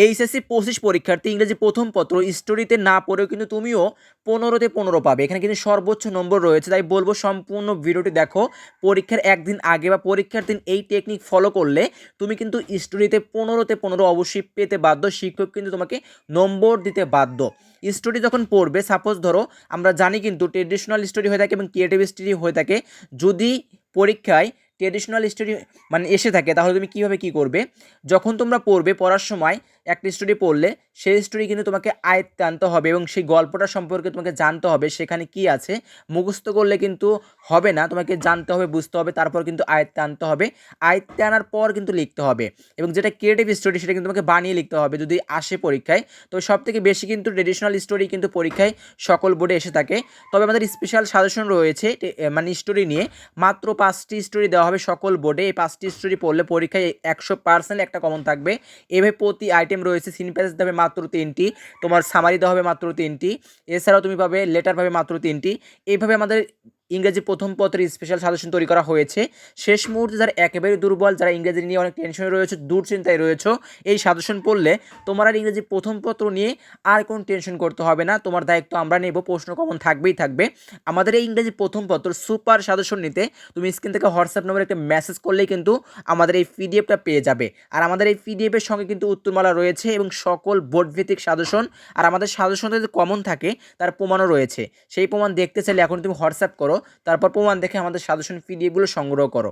HSC 25 পরীক্ষার্থী ইংরেজি প্রথম পত্র স্টোরিতে না পড়েও কিন্তু তুমিও 15তে 15 পাবে। এখানে কিন্তু সর্বোচ্চ নম্বর রয়েছে, তাই বলবো সম্পূর্ণ ভিডিওটি দেখো। পরীক্ষার একদিন আগে বা পরীক্ষার দিন এই টেকনিক ফলো করলে তুমি কিন্তু স্টোরিতে 15তে 15 অবশ্যই পেতে বাধ্য। শিক্ষক কিন্তু তোমাকে নম্বর দিতে বাধ্য। স্টোরি যখন পড়বে, সাপোজ ধরো আমরা জানি কিন্তু ট্রেডিশনাল স্টোরি হয়ে থাকে এবং ক্রিয়েটিভ স্টোরি হয়ে থাকে। যদি পরীক্ষায় ট্রেডিশনাল স্টোরি মানে এসে থাকে, তাহলে তুমি কীভাবে কী করবে? যখন তোমরা পড়বে, পড়ার সময় একটা স্টোরি পড়লে সেই স্টোরি কিন্তু তোমাকে আয়ত্তে আনতে হবে এবং সেই গল্পটা সম্পর্কে তোমাকে জানতে হবে সেখানে কি আছে। মুখস্থ করলে কিন্তু হবে না, তোমাকে জানতে হবে, বুঝতে হবে, তারপর কিন্তু আয়ত্তে আনতে হবে। আয়ত্তে আনার পর কিন্তু লিখতে হবে। এবং যেটা ক্রিয়েটিভ স্টোরি সেটা কিন্তু তোমাকে বানিয়ে লিখতে হবে যদি আসে পরীক্ষায়। তো সব থেকে বেশি কিন্তু ট্রেডিশনাল স্টোরি কিন্তু পরীক্ষায় সকল বোর্ডে এসে থাকে। তবে আমাদের স্পেশাল সাজেশন রয়েছে মানে স্টোরি নিয়ে। মাত্র 5টি স্টোরি দেওয়া হবে সকল বোর্ডে। এই 5টি স্টোরি পড়লে পরীক্ষায় 100% একটা কমন থাকবে। এভাবে প্রতি আইটেম রয়েছে। সিন প্যাসেজ দেবে মাত্র 3টি, তোমার সামারি দেওয়া হবে মাত্র 3টি, এছাড়াও তুমি পাবে লেটার পাবে মাত্র 3টি। এইভাবে আমাদের ইংরেজি প্রথম পত্রের স্পেশাল সাজেশন তৈরি করা হয়েছে। শেষ মুহূর্তে যারা একেবারে দুর্বল, যারা ইংরেজি নিয়ে অনেক টেনশনে রয়েছে, দুশ্চিন্তায় রয়েছে, এই সাজেশন পড়লে তোমার আর ইংরেজি প্রথম পত্র নিয়ে আর কোনো টেনশন করতে হবে না। তোমার দায়িত্ব আমরা নেব, প্রশ্ন কমন থাকবেই থাকবে। আমাদের এই ইংরেজি প্রথম পত্র সুপার সাজেশন নিতে তুমি স্ক্রিন থেকে হোয়াটসঅ্যাপ নম্বরে একটা মেসেজ করলেই কিন্তু আমাদের এই পিডিএফটা পেয়ে যাবে। আর আমাদের এই পিডিএফের সঙ্গে কিন্তু উত্তরমালা রয়েছে এবং সকল বোর্ড ভিত্তিক সাজেশন। আর আমাদের সাজেশন যদি কমন থাকে তার প্রমাণও রয়েছে। সেই প্রমাণ দেখতে চাইলে এখন তুমি হোয়াটসঅ্যাপ করো, তারপর প্রমাণ দেখে আমাদের সাজেশন পিডিএফগুলো সংগ্রহ করো।